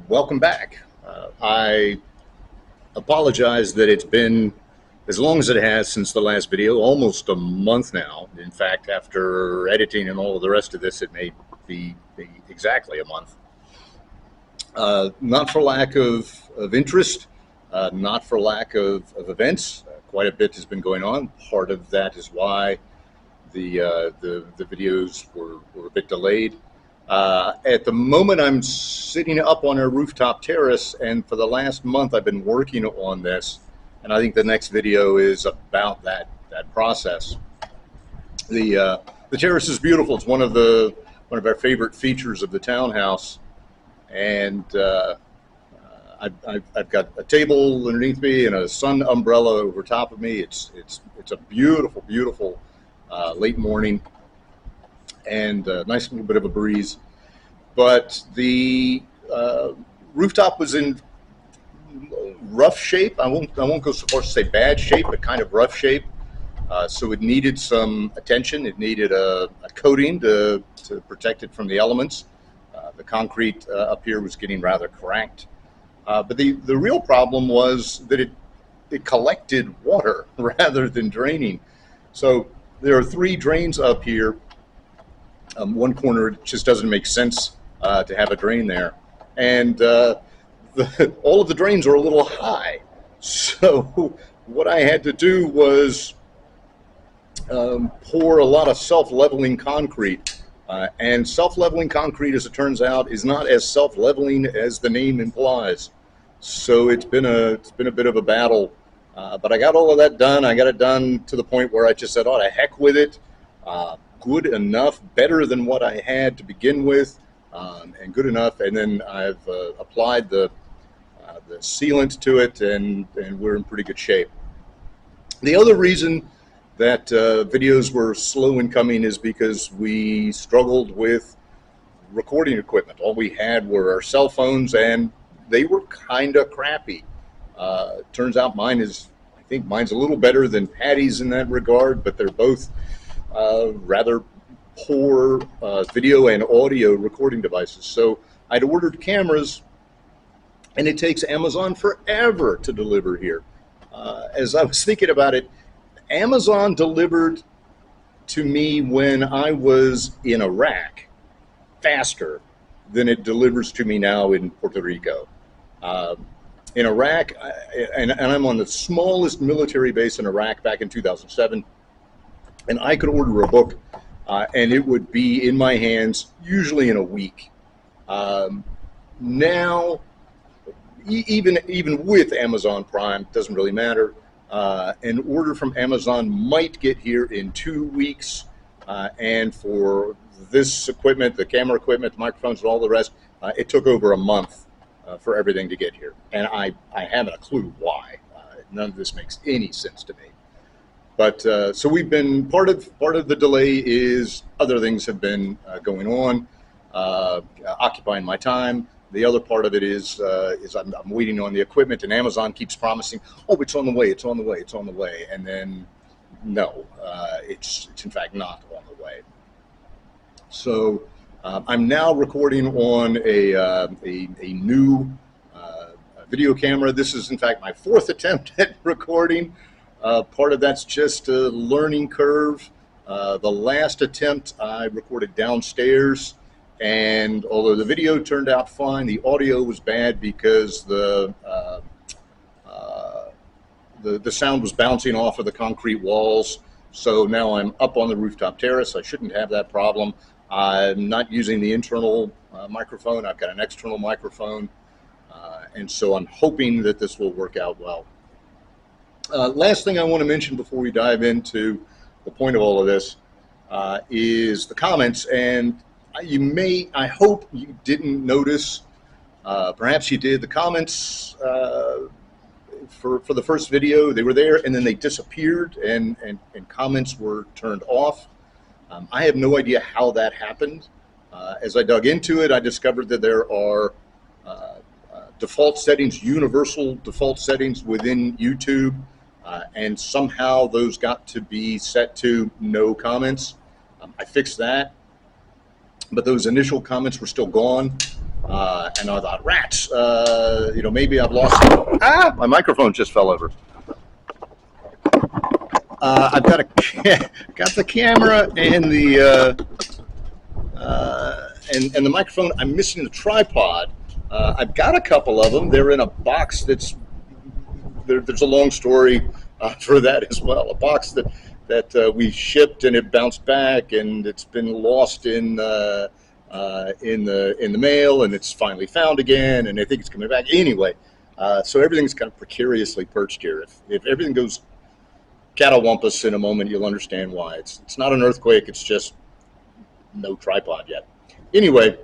Welcome back. I apologize that it's been as long as it has since the last video, almost a month now. In fact, after editing and all of the rest of this, it may be exactly a month. Not for lack of interest, not for lack of events. Quite a bit has been going on. Part of that is why the videos were a bit delayed. At the moment, I'm sitting up on a rooftop terrace, and for the last month, I've been working on this. And I think the next video is about that process. The terrace is beautiful. It's one of our favorite features of the townhouse, and I've got a table underneath me and a sun umbrella over top of me. It's a beautiful, beautiful late morning, and a nice little bit of a breeze. But the rooftop was in rough shape. I won't go so far as to say bad shape, but kind of rough shape. So it needed some attention. It needed a coating to protect it from the elements. The concrete up here was getting rather cracked. But the real problem was that it collected water rather than draining. So there are three drains up here. One corner just doesn't make sense to have a drain there, and all of the drains are a little high. So what I had to do was pour a lot of self-leveling concrete, and self-leveling concrete, as it turns out, is not as self-leveling as the name implies. So it's been a bit of a battle, but I got all of that done. I got it done to the point where I just said, "Oh, to heck with it." Good enough, better than what I had to begin with, and good enough. And then I've applied the sealant to it, and we're in pretty good shape. The other reason that videos were slow in coming is because we struggled with recording equipment. All we had were our cell phones, and they were kind of crappy. Turns out I think mine's a little better than Patty's in that regard, but they're both rather poor video and audio recording devices. So I'd ordered cameras, and it takes Amazon forever to deliver here. As I was thinking about it, Amazon delivered to me when I was in Iraq faster than it delivers to me now in Puerto Rico. In Iraq, and I'm on the smallest military base in Iraq back in 2007, and I could order a book, and it would be in my hands usually in a week. Now, even with Amazon Prime, doesn't really matter. An order from Amazon might get here in 2 weeks, and for this equipment, the camera equipment, the microphones, and all the rest, it took over a month for everything to get here, and I haven't a clue why. None of this makes any sense to me. But so we've been part of the delay is other things have been going on, occupying my time. The other part of it is I'm waiting on the equipment, and Amazon keeps promising, "Oh, it's on the way, it's on the way, it's on the way," and then no, it's in fact not on the way. So I'm now recording on a new video camera. This is in fact my fourth attempt at recording. Part of that's just a learning curve. The last attempt I recorded downstairs, and although the video turned out fine, the audio was bad because the sound was bouncing off of the concrete walls. So now I'm up on the rooftop terrace. I shouldn't have that problem. I'm not using the internal microphone. I've got an external microphone, and so I'm hoping that this will work out well. Last thing I want to mention before we dive into the point of all of this is the comments. And I hope you didn't notice, perhaps you did, the comments for the first video. They were there, and then they disappeared, and comments were turned off. I have no idea how that happened. As I dug into it, I discovered that there are default settings, universal default settings within YouTube, and somehow those got to be set to no comments. I fixed that, but those initial comments were still gone. And I thought, rats, maybe I've lost. My microphone just fell over. I've got got the camera and the microphone. I'm missing the tripod. I've got a couple of them. They're in a box that's there's a long story for that as well. A box that we shipped and it bounced back and it's been lost in the mail and it's finally found again and I think it's coming back anyway. So everything's kind of precariously perched here. If everything goes catawampus in a moment, you'll understand why. It's not an earthquake. It's just no tripod yet. Anyway,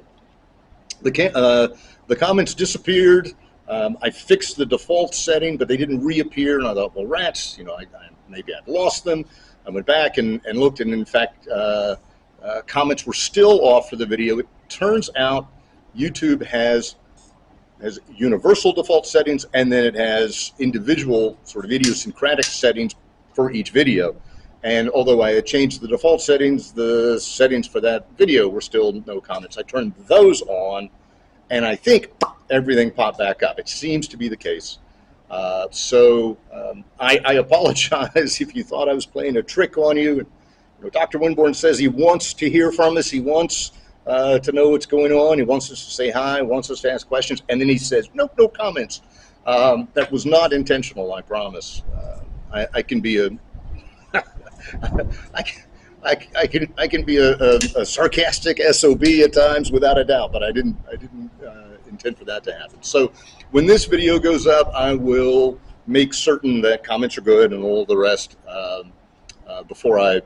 the comments disappeared. I fixed the default setting, but they didn't reappear. And I thought, well, rats, maybe I've lost them. I went back and looked, and in fact, comments were still off for the video. It turns out YouTube has universal default settings, and then it has individual sort of idiosyncratic settings for each video. And although I had changed the default settings, the settings for that video were still no comments. I turned those on, and I think everything popped back up. It seems to be the case. So I apologize if you thought I was playing a trick on you. Dr. Winborn says he wants to hear from us. He wants to know what's going on. He wants us to say hi, wants us to ask questions, and then he says, nope, no comments. That was not intentional, I promise. I can be a I can be a sarcastic SOB at times without a doubt, but I didn't intend for that to happen. So when this video goes up, I will make certain that comments are good and all the rest before I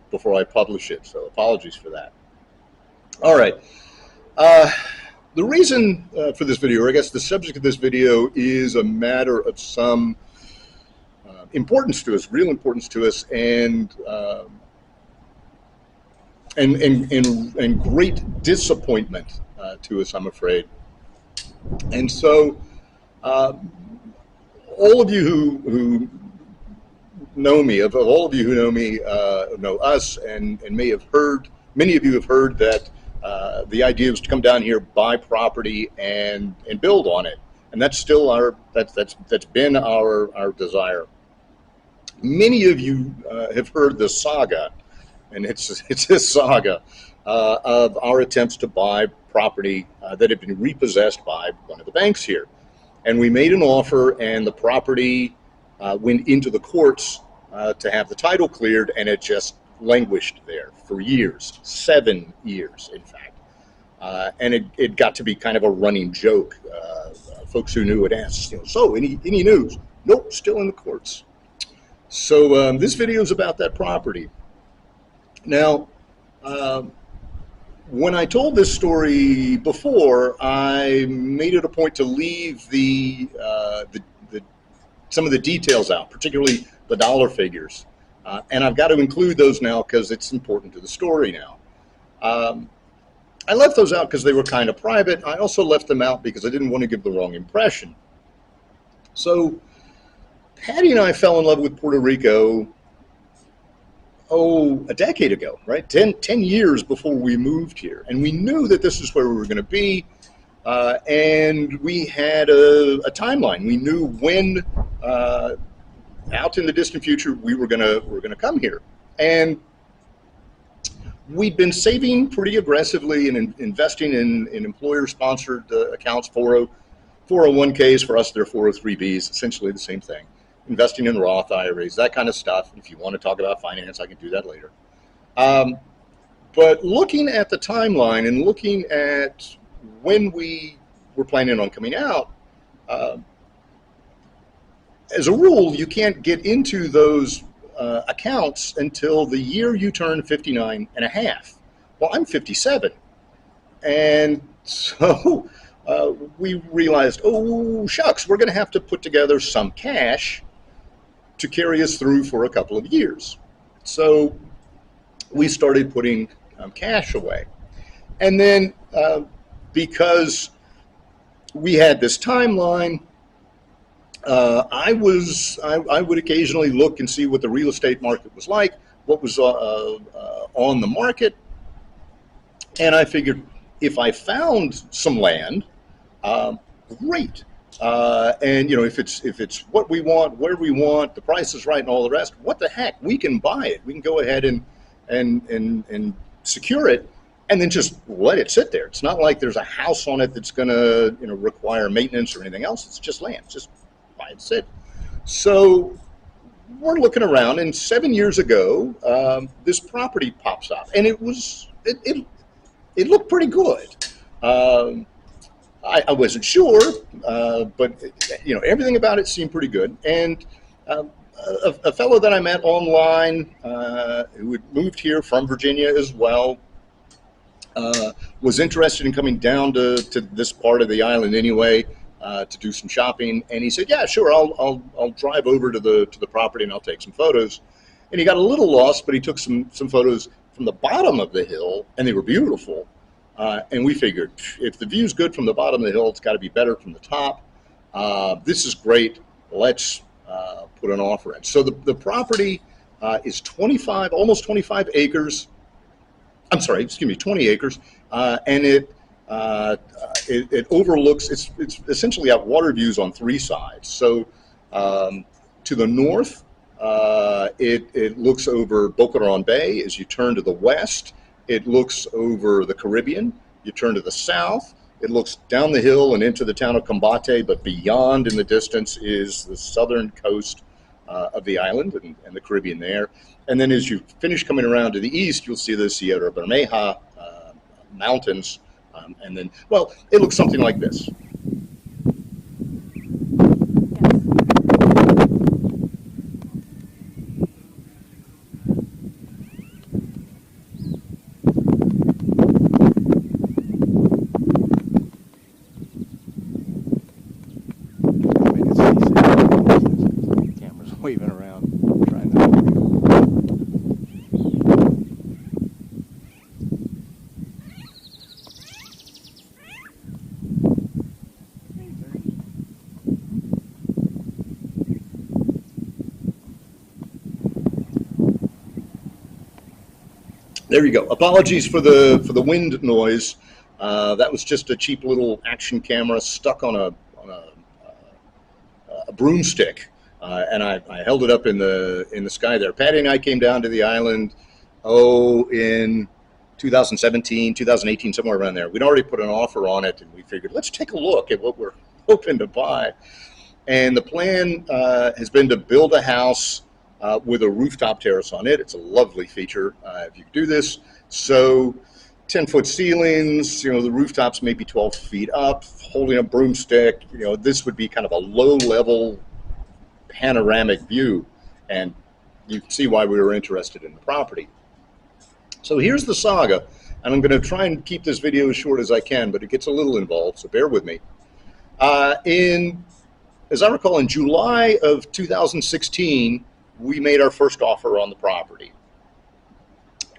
publish it. So apologies for that. All right. The reason for this video, or I guess the subject of this video, is a matter of some importance to us, real importance to us, and great disappointment to us, I'm afraid. And so, all of you who know me, all of you who know me, know us, and may have heard. Many of you have heard that the idea was to come down here, buy property, and build on it, and that's still that's been our desire. Many of you have heard the saga, and it's a saga of our attempts to buy property that had been repossessed by one of the banks here. And we made an offer, and the property went into the courts to have the title cleared, and it just languished there for years, 7 years, in fact. And it got to be kind of a running joke. Folks who knew would ask, so any news? Nope, still in the courts. So this video is about that property. Now, when I told this story before, I made it a point to leave some of the details out, particularly the dollar figures. And I've got to include those now because it's important to the story now. I left those out because they were kind of private. I also left them out because I didn't want to give the wrong impression. So Patty and I fell in love with Puerto Rico, a decade ago, right? 10 years before we moved here. And we knew that this is where we were going to be. And we had a timeline. We knew when, out in the distant future, we were going to come here. And we'd been saving pretty aggressively and investing in employer-sponsored accounts, 401ks. For us, they're 403bs, essentially the same thing. Investing in Roth IRAs, that kind of stuff. If you want to talk about finance, I can do that later. But looking at the timeline and looking at when we were planning on coming out, as a rule, you can't get into those accounts until the year you turn 59 and a half. Well, I'm 57. And so we realized, oh, shucks, we're going to have to put together some cash to carry us through for a couple of years. So we started putting cash away. And then because we had this timeline, I would occasionally look and see what the real estate market was like, what was on the market. And I figured if I found some land Great. And you know, if it's what we want, where we want, the price is right, and all the rest, what the heck? We can buy it. We can go ahead and secure it, and then just let it sit there. It's not like there's a house on it that's going to, you know, require maintenance or anything else. It's just land. Just buy it, sit. So we're looking around, and 7 years ago, this property pops up, and it looked pretty good. Um, I wasn't sure, but you know, everything about it seemed pretty good. And a fellow that I met online who had moved here from Virginia as well was interested in coming down to this part of the island anyway to do some shopping. And he said, "Yeah, sure, I'll drive over to the property and I'll take some photos." And he got a little lost, but he took some photos from the bottom of the hill, and they were beautiful. And we figured, if the view's good from the bottom of the hill, it's got to be better from the top. This is great. Let's put an offer in. So the property is 25, almost 25 acres. I'm sorry, excuse me, 20 acres, and it overlooks. It's essentially got water views on three sides. So to the north, it looks over Boca Raton Bay. As you turn to the west, it looks over the Caribbean. You turn to the south, it looks down the hill and into the town of Combate, but beyond in the distance is the southern coast of the island and the Caribbean there. And then as you finish coming around to the east, you'll see the Sierra Bermeja mountains. And then, well, it looks something like this. Waving around, trying to. There you go. Apologies for the wind noise. That was just a cheap little action camera stuck on a broomstick. And I held it up in the sky there. Patty and I came down to the island, in 2017, 2018, somewhere around there. We'd already put an offer on it, and we figured, let's take a look at what we're hoping to buy. And the plan has been to build a house with a rooftop terrace on it. It's a lovely feature if you do this. So 10-foot ceilings, you know, the rooftops may be 12 feet up, holding a broomstick. You know, this would be kind of a low-level panoramic view, and you can see why we were interested in the property. So here's the saga, and I'm going to try and keep this video as short as I can, but it gets a little involved, so bear with me. As I recall, in July of 2016, we made our first offer on the property,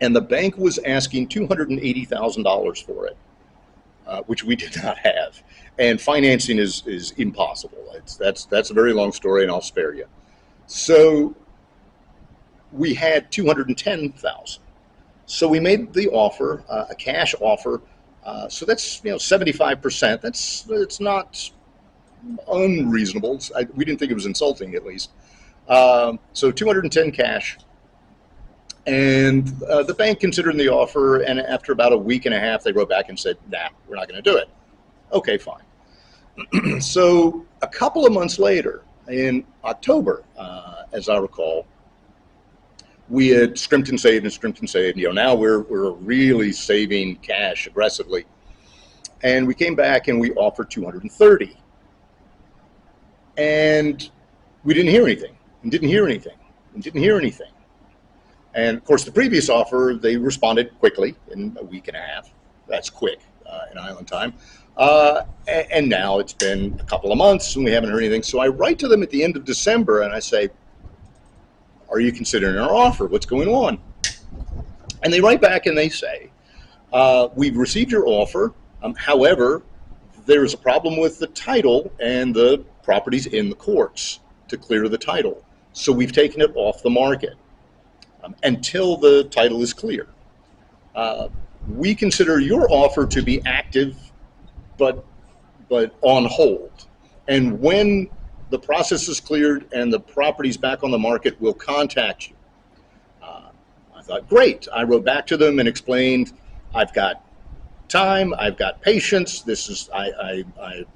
and the bank was asking $280,000 for it, which we did not have. And financing is impossible. That's a very long story, and I'll spare you. So we had $210,000. So we made the offer, a cash offer. So that's 75%. It's not unreasonable. We didn't think it was insulting, at least. So 210 cash. And the bank considered the offer, and after about a week and a half, they wrote back and said, "Nah, we're not going to do it." Okay, fine. So a couple of months later, in October, as I recall, we had scrimped and saved and scrimped and saved. Now we're really saving cash aggressively, and we came back and we offered 230, and we didn't hear anything, and didn't hear anything, and didn't hear anything. And of course, the previous offer, they responded quickly in a week and a half. That's quick in island time. And now it's been a couple of months and we haven't heard anything. So I write to them at the end of December and I say, "Are you considering our offer? What's going on?" And they write back and they say, "We've received your offer. However, there's a problem with the title and the property's in the courts to clear the title. So we've taken it off the market until the title is clear. We consider your offer to be active, but but on hold. And when the process is cleared and the property's back on the market, we'll contact you. I thought, great. I wrote back to them and explained, I've got time, I've got patience. This is, I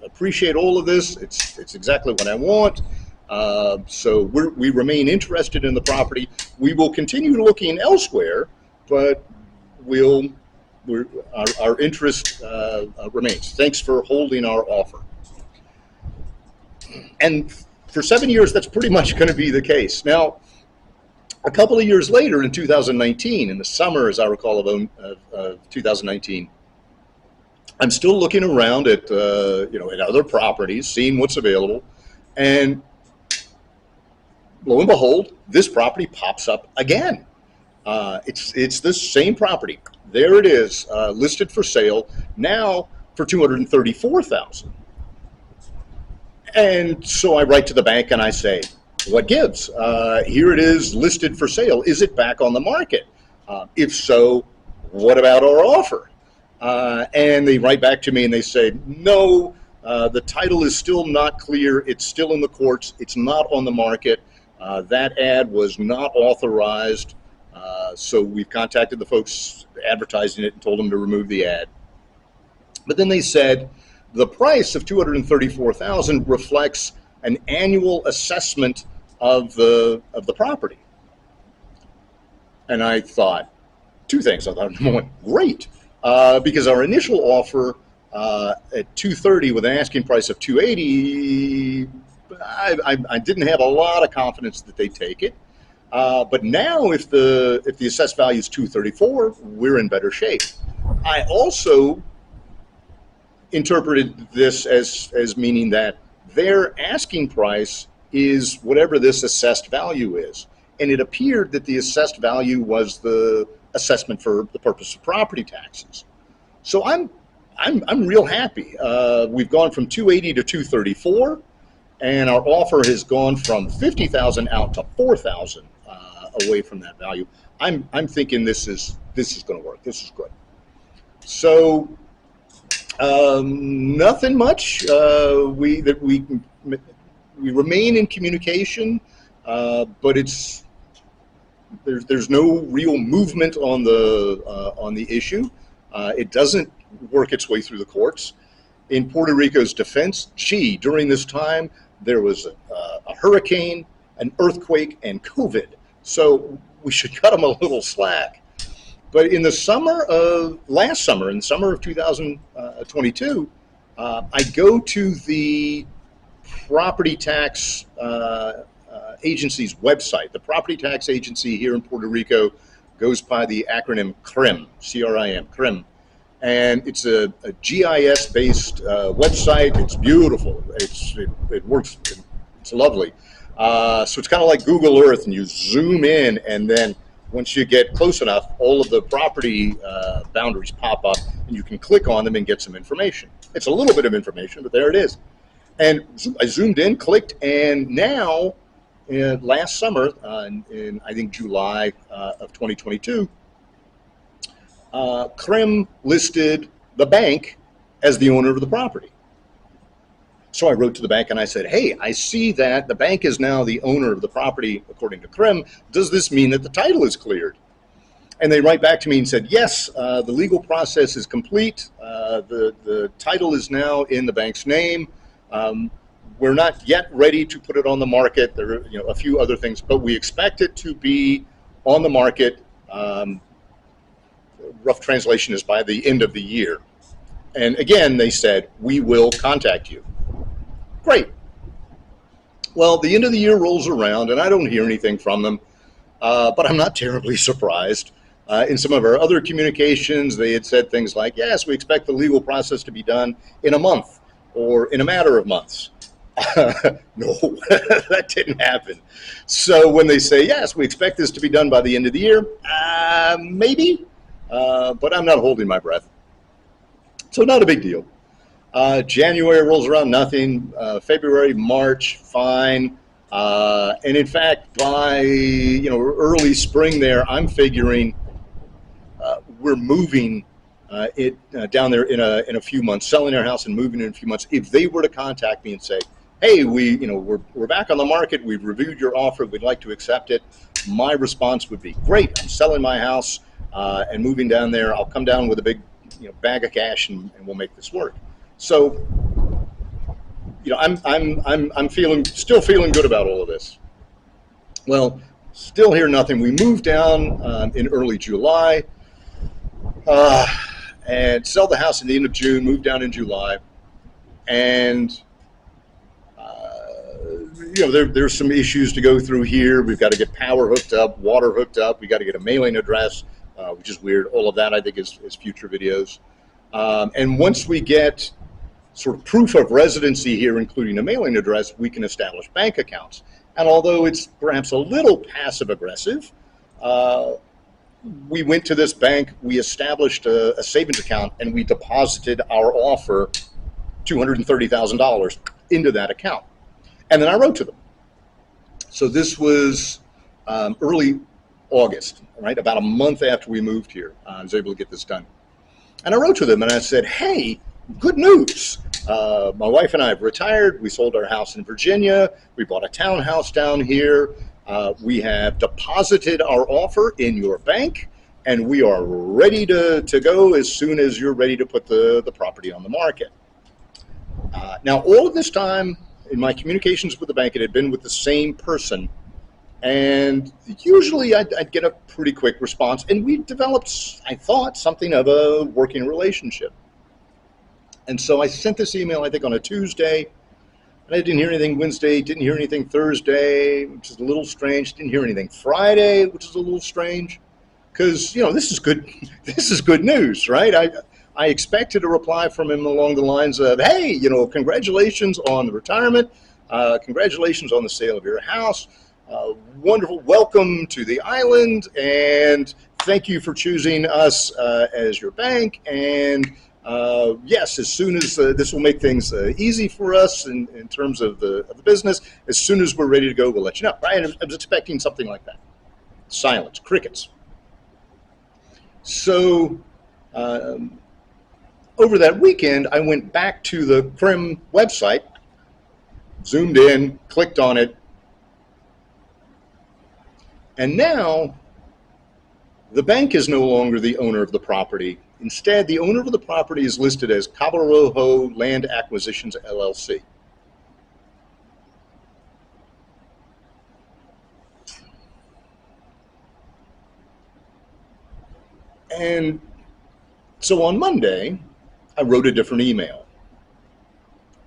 appreciate all of this. It's exactly what I want. So we remain interested in the property. We will continue looking elsewhere, but our interest remains. Thanks for holding our offer. And for 7 years, that's pretty much going to be the case. Now, a couple of years later, in 2019, in the summer, as I recall, of 2019, I'm still looking around at at other properties, seeing what's available, and lo and behold, this property pops up again. It's the same property. There it is, listed for sale now for $234,000. And so I write to the bank and I say, what gives? Here it is, listed for sale. Is it back on the market? If so, what about our offer? And they write back to me and they say, no, the title is still not clear. It's still in the courts. It's not on the market. That ad was not authorized. So we've contacted the folks advertising it and told them to remove the ad. But then they said the price of $234,000 reflects an annual assessment of the property. And I thought two things. I thought, number one, great, because our initial offer at $230 with an asking price of $280, I didn't have a lot of confidence that they'd take it. But now, if the assessed value is $234, we're in better shape. I also interpreted this as meaning that their asking price is whatever this assessed value is, and it appeared that the assessed value was the assessment for the purpose of property taxes. So I'm real happy. We've gone from $280 to $234, and our offer has gone from $50,000 out to $4,000 away from that value. I'm thinking this is going to work. This is good. So nothing much. We remain in communication, but there's no real movement on the issue. It doesn't work its way through the courts. In Puerto Rico's defense, during this time there was a hurricane, an earthquake, and COVID. So we should cut them a little slack. But in the summer of 2022, I go to the property tax agency's website. The property tax agency here in Puerto Rico goes by the acronym CRIM, C-R-I-M, CRIM. And it's a GIS-based website. It's beautiful. It works. It's lovely. So it's kind of like Google Earth, and you zoom in, and then once you get close enough, all of the property boundaries pop up, and you can click on them and get some information. It's a little bit of information, but there it is. And I zoomed in, clicked, and now, last summer, in I think July of 2022, CRIM listed the bank as the owner of the property. So I wrote to the bank and I said, hey, I see that the bank is now the owner of the property according to CRIM. Does this mean that the title is cleared? And they write back to me and said, yes, the legal process is complete. The title is now in the bank's name. We're not yet ready to put it on the market. There are a few other things, but we expect it to be on the market. Rough translation is by the end of the year. And again, they said, we will contact you. Great. Well, the end of the year rolls around and I don't hear anything from them, but I'm not terribly surprised. In some of our other communications, they had said things like, yes, we expect the legal process to be done in a month or in a matter of months. No, that didn't happen. So when they say, yes, we expect this to be done by the end of the year, maybe, but I'm not holding my breath. So not a big deal. January rolls around, nothing. February, March, fine. And in fact, by early spring there, I'm figuring we're moving down there in a few months, selling their house and moving in a few months, if they were to contact me and say, "Hey, we're back on the market. We've reviewed your offer. We'd like to accept it," my response would be, "Great! I'm selling my house and moving down there. I'll come down with a big bag of cash and we'll make this work." So I'm still feeling good about all of this. Well, still hear nothing. We moved down in early July. And sell the house at the end of June, moved down in July, and there's some issues to go through here. We've got to get power hooked up, water hooked up. We got to get a mailing address, which is weird. All of that, I think, is future videos. And once we get sort of proof of residency here, including a mailing address, we can establish bank accounts. And although it's perhaps a little passive aggressive, we went to this bank, we established a savings account, and we deposited our offer, $230,000, into that account. And then I wrote to them. So this was early August, right? About a month after we moved here, I was able to get this done. And I wrote to them and I said, "Hey, good news. My wife and I have retired. We sold our house in Virginia. We bought a townhouse down here. We have deposited our offer in your bank, and we are ready to go as soon as you're ready to put the property on the market." Now, all of this time in my communications with the bank, it had been with the same person, and usually I'd get a pretty quick response, and we developed, I thought, something of a working relationship. And so I sent this email, I think, on a Tuesday. I didn't hear anything Wednesday, didn't hear anything Thursday, which is a little strange. Didn't hear anything Friday, which is a little strange, because this is good. This is good news, right? I expected a reply from him along the lines of, "Hey, congratulations on the retirement, congratulations on the sale of your house, wonderful, welcome to the island, and thank you for choosing us as your bank, and yes, as soon as this will make things easy for us in terms of the business, as soon as we're ready to go, we'll let you know." Right? I was expecting something like that. Silence, crickets. So over that weekend, I went back to the CRIM website, zoomed in, clicked on it, and now the bank is no longer the owner of the property. Instead, the owner of the property is listed as Cabo Rojo Land Acquisitions, LLC. And so on Monday, I wrote a different email.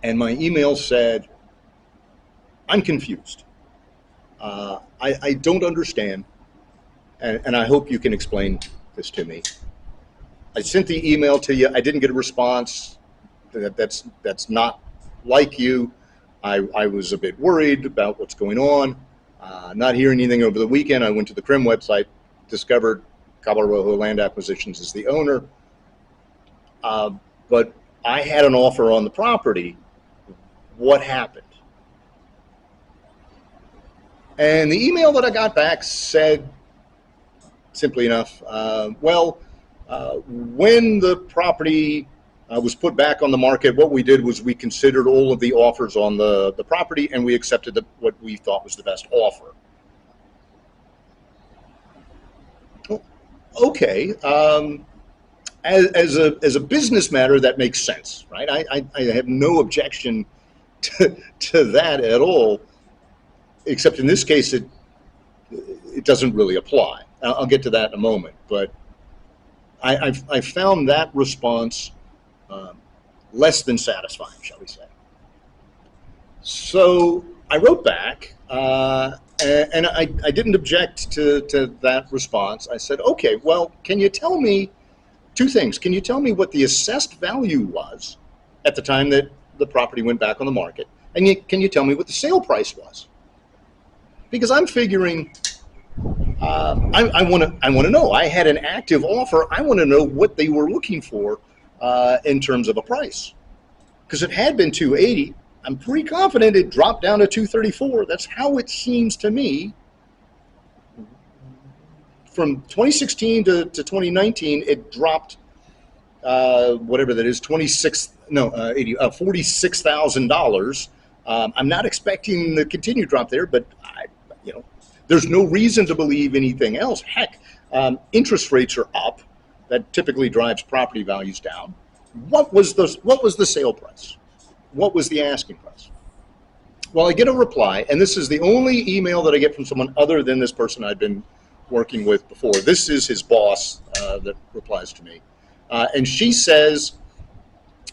And my email said, "I'm confused. I don't understand, and I hope you can explain this to me. I sent the email to you. I didn't get a response. That's not like you. I was a bit worried about what's going on. Not hearing anything over the weekend, I went to the CRIM website, discovered Cabo Rojo Land Acquisitions is the owner. But I had an offer on the property. What happened?" And the email that I got back said, simply enough, when the property was put back on the market, what we did was we considered all of the offers on the property, and we accepted what we thought was the best offer. Okay. As a business matter, that makes sense, right? I have no objection to that at all, except in this case, it doesn't really apply. I'll get to that in a moment, but I found that response less than satisfying, shall we say. So I wrote back, and I didn't object to that response. I said, "Okay, well, can you tell me two things? Can you tell me what the assessed value was at the time that the property went back on the market? And can you tell me what the sale price was? Because I'm figuring, I want to know. I had an active offer. I want to know what they were looking for in terms of a price, because it had been 280. I'm pretty confident it dropped down to 234. That's how it seems to me. From 2016 to 2019, it dropped whatever that is, 26, no, 80, $46,000. I'm not expecting the continued drop there, but there's no reason to believe anything else. Heck, interest rates are up. That typically drives property values down. What was the sale price? What was the asking price? Well, I get a reply, and this is the only email that I get from someone other than this person I'd been working with before. This is his boss that replies to me. And she says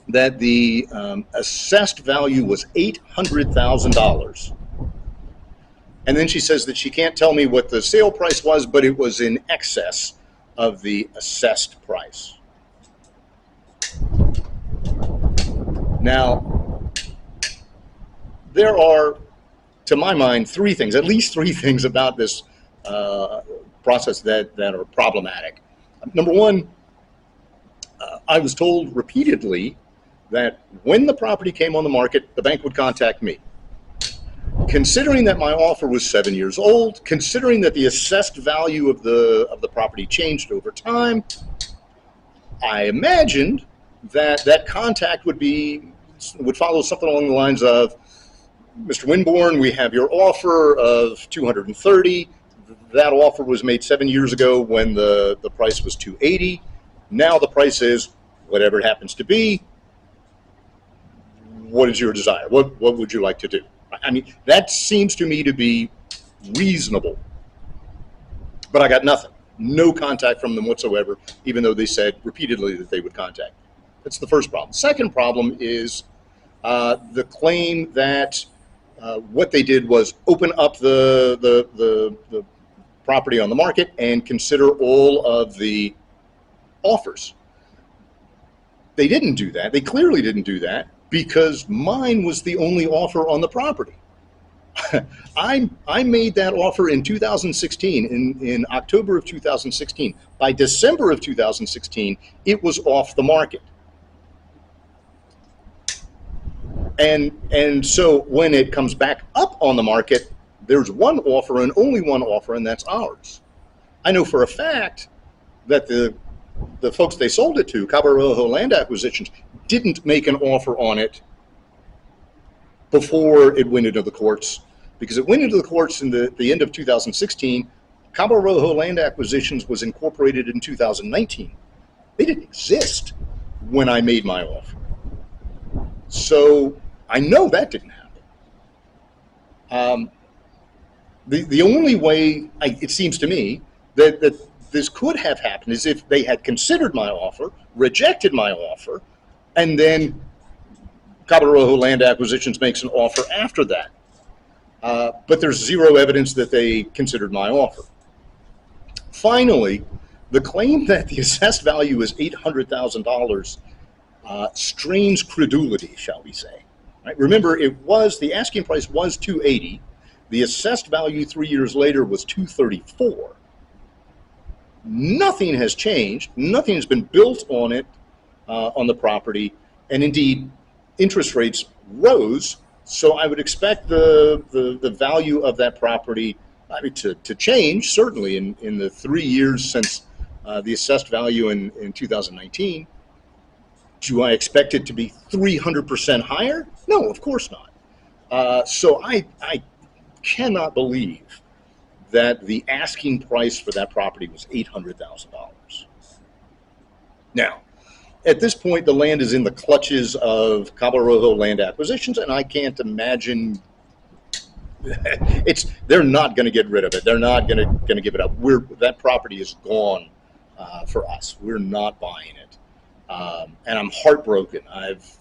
that the assessed value was $800,000. And then she says that she can't tell me what the sale price was, but it was in excess of the assessed price. Now, there are, to my mind, at least three things about this process that are problematic. Number one, I was told repeatedly that when the property came on the market, the bank would contact me. Considering that my offer was 7 years old, considering that the assessed value of the property changed over time, I imagined that contact would follow something along the lines of, Mr. Winborn, we have your offer of 230. That offer was made 7 years ago when the price was 280. Now the price is whatever it happens to be. What is your desire? What would you like to do? I mean, that seems to me to be reasonable. But I got nothing. No contact from them whatsoever, even though they said repeatedly that they would contact me. That's the first problem. Second problem is the claim that what they did was open up the property on the market and consider all of the offers. They didn't do that. They clearly didn't do that because mine was the only offer on the property. I made that offer in 2016, in October of 2016. By December of 2016, it was off the market. And so when it comes back up on the market, there's one offer and only one offer, and that's ours. I know for a fact that the folks they sold it to, Cabo Rojo Land Acquisitions, didn't make an offer on it before it went into the courts, because it went into the courts in the end of 2016. Cabo Rojo Land Acquisitions was incorporated in 2019. They didn't exist when I made my offer. So I know that didn't happen. The only way, it seems to me, that this could have happened is if they had considered my offer, rejected my offer, and then Cabo Rojo Land Acquisitions makes an offer after that. But there's zero evidence that they considered my offer. Finally, the claim that the assessed value is $800,000 strains credulity, shall we say. Right? Remember, the asking price was $280. The assessed value 3 years later was $234. Nothing has changed. Nothing has been built on it, on the property, and indeed, interest rates rose. So I would expect the value of that property to change, certainly in the 3 years since the assessed value in 2019. Do I expect it to be 300% higher? No, of course not. So I cannot believe that the asking price for that property was $800,000. Now, at this point, the land is in the clutches of Cabo Rojo Land Acquisitions, and I can't imagine they're not going to get rid of it. They're not going to give it up. That property is gone for us. We're not buying it, and I'm heartbroken. I've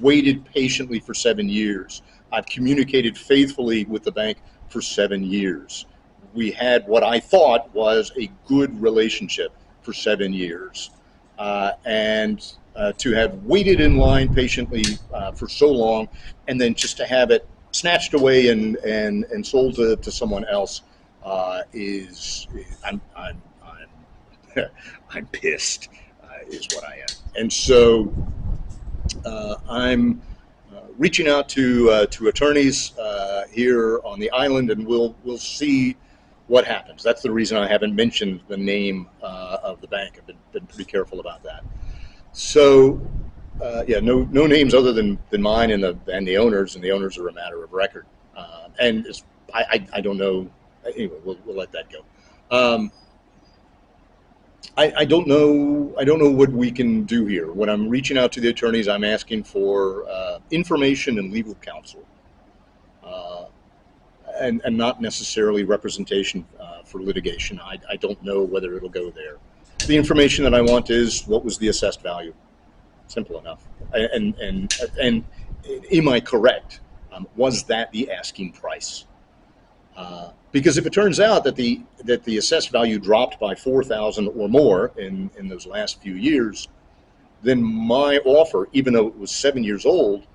waited patiently for 7 years. I've communicated faithfully with the bank for 7 years. We had what I thought was a good relationship for 7 years. And to have waited in line patiently for so long, and then just to have it snatched away and sold to someone else I'm I'm pissed is what I am. And so I'm reaching out to attorneys here on the island, and we'll see what happens. That's the reason I haven't mentioned the name of the bank. I've been pretty careful about that. So, yeah, no names other than mine and the owners, and the owners are a matter of record. And it's, I don't know. Anyway, we'll let that go. Um, I don't know what we can do here. When I'm reaching out to the attorneys, I'm asking for information and legal counsel, uh, and not necessarily representation for litigation. I don't know whether it'll go there. The information that I want is what was the assessed value. Simple enough. And am I correct? Was that the asking price? Because if it turns out that the assessed value dropped by 4,000 or more in those last few years, then my offer, even though it was 7 years old,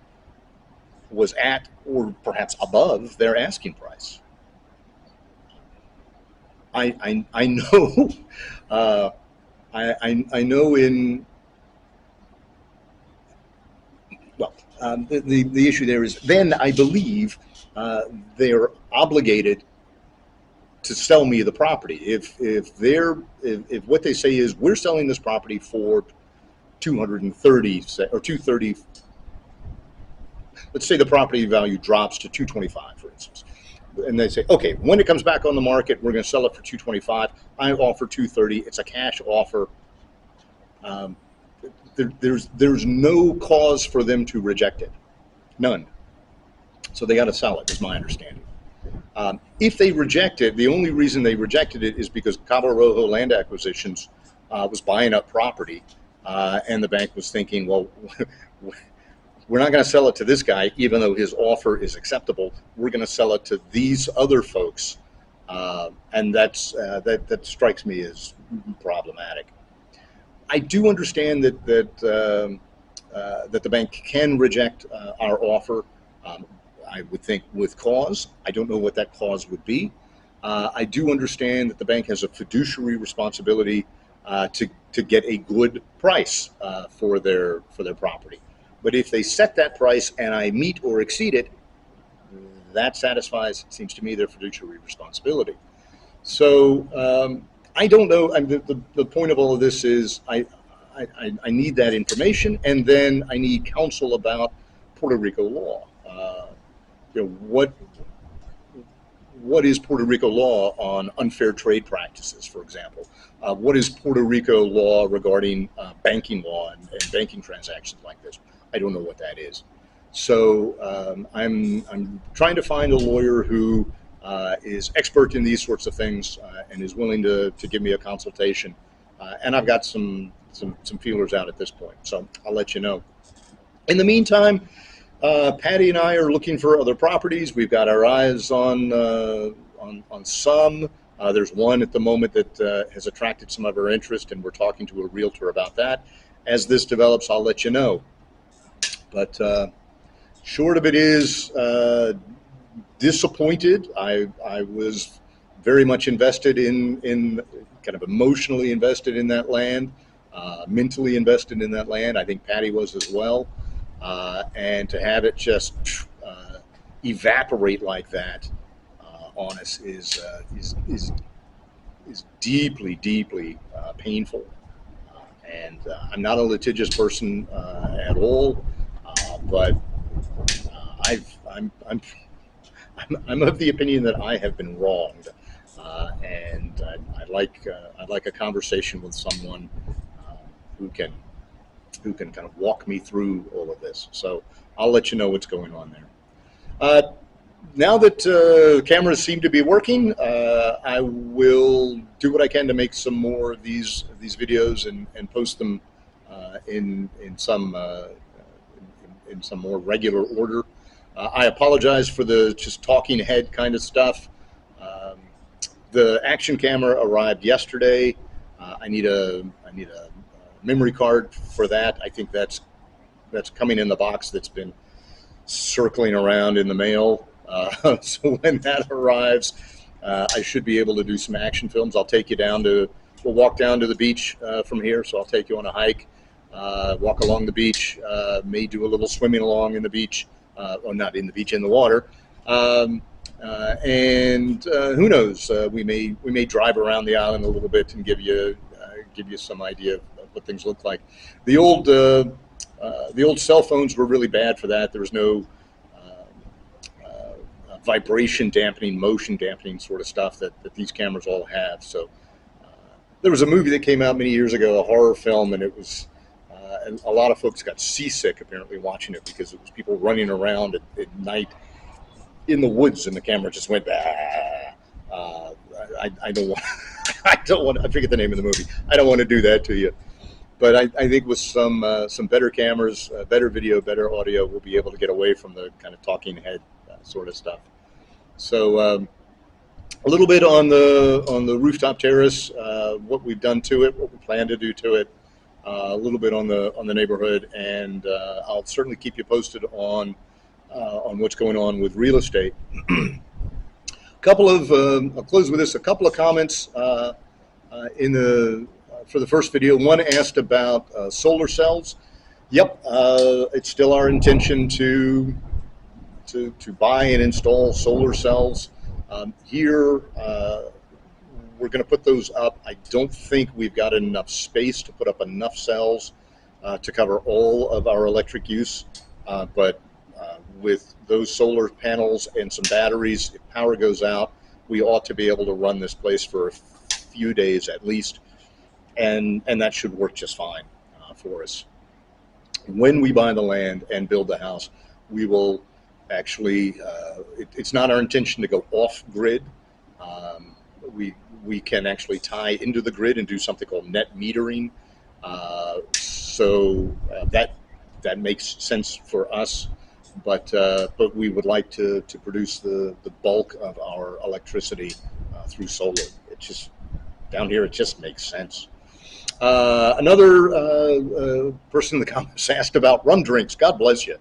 was at or perhaps above their asking price. I know uh, I know in well, the issue there is then I believe they're obligated to sell me the property. If what they say is we're selling this property for 230 or 230, let's say the property value drops to 225, for instance, and they say, okay, when it comes back on the market, we're going to sell it for 225. I offer 230. It's a cash offer. Um, there's no cause for them to reject it, none. So they got to sell it, is my understanding. If they reject it, the only reason they rejected it is because Cabo Rojo Land Acquisitions was buying up property, and the bank was thinking, well, we're not going to sell it to this guy, even though his offer is acceptable. We're going to sell it to these other folks, and that strikes me as problematic. I do understand that the bank can reject our offer. Um, I would think with cause. I don't know what that cause would be. I do understand that the bank has a fiduciary responsibility to get a good price for their property. But if they set that price and I meet or exceed it, that satisfies, it seems to me, their fiduciary responsibility. So I don't know. I mean, the point of all of this is I need that information, and then I need counsel about Puerto Rico law. You know, what is Puerto Rico law on unfair trade practices, for example? What is Puerto Rico law regarding banking law and banking transactions like this? I don't know what that is. So I'm trying to find a lawyer who is expert in these sorts of things and is willing to give me a consultation. And I've got some feelers out at this point, so I'll let you know. In the meantime, Patty and I are looking for other properties. We've got our eyes on some. There's one at the moment that has attracted some of our interest, and we're talking to a realtor about that. As this develops, I'll let you know. But short of it is disappointed. I was very much invested in kind of emotionally invested in that land, mentally invested in that land. I think Patty was as well. And to have it just evaporate like that on us is deeply, deeply painful. And I'm not a litigious person at all, but I'm of the opinion that I have been wronged, and I'd like a conversation with someone uh, who can kind of walk me through all of this. So I'll let you know what's going on there. Now that cameras seem to be working, I will do what I can to make some more of these videos and post them in some in some more regular order. I apologize for the just talking head kind of stuff. Um, the action camera arrived yesterday. I need a memory card for that. I think that's coming in the box that's been circling around in the mail. So when that arrives, I should be able to do some action films. I'll take you down to, we'll walk down to the beach from here. So I'll take you on a hike, walk along the beach, may do a little swimming along in the beach, or not in the beach, in the water. And who knows, we may drive around the island a little bit and give you some idea of what things look like. The old cell phones were really bad for that. There was no vibration dampening, motion dampening sort of stuff that these cameras all have. So there was a movie that came out many years ago, a horror film, and it was and a lot of folks got seasick apparently watching it because it was people running around at night in the woods, and the camera just went. I don't want. I don't want. I forget the name of the movie. I don't want to do that to you. But I think with some better cameras, better video, better audio, we'll be able to get away from the kind of talking head sort of stuff. So a little bit on the rooftop terrace, what we've done to it, what we plan to do to it, a little bit on the neighborhood, and I'll certainly keep you posted on what's going on with real estate. I'll close with this. A couple of comments in the for the first video. One asked about solar cells. Yep, it's still our intention to buy and install solar cells. Here, we're going to put those up. I don't think we've got enough space to put up enough cells to cover all of our electric use, but with those solar panels and some batteries, if power goes out, we ought to be able to run this place for a few days at least, and that should work just fine for us. When we buy the land and build the house, we will actually, it's not our intention to go off grid. We can actually tie into the grid and do something called net metering. So that makes sense for us. But we would like to produce the bulk of our electricity through solar. It just, down here, it just makes sense. Another person in the comments asked about rum drinks. God bless you.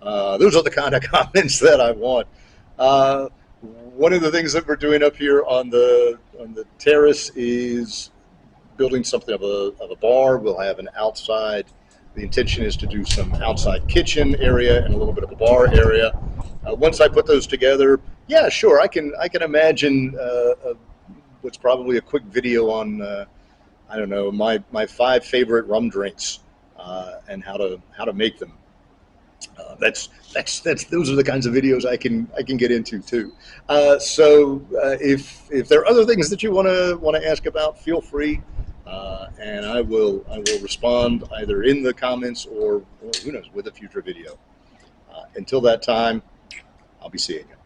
Those are the kind of comments that I want. One of the things that we're doing up here on the terrace is building something of a bar. We'll have an outside. The intention is to do some outside kitchen area and a little bit of a bar area. Once I put those together, yeah, sure, I can imagine what's probably a quick video on I don't know, my 5 favorite rum drinks and how to make them. Those are the kinds of videos I can get into too. So if there are other things that you want to ask about, feel free, and I will respond either in the comments or who knows, with a future video. Until that time, I'll be seeing you.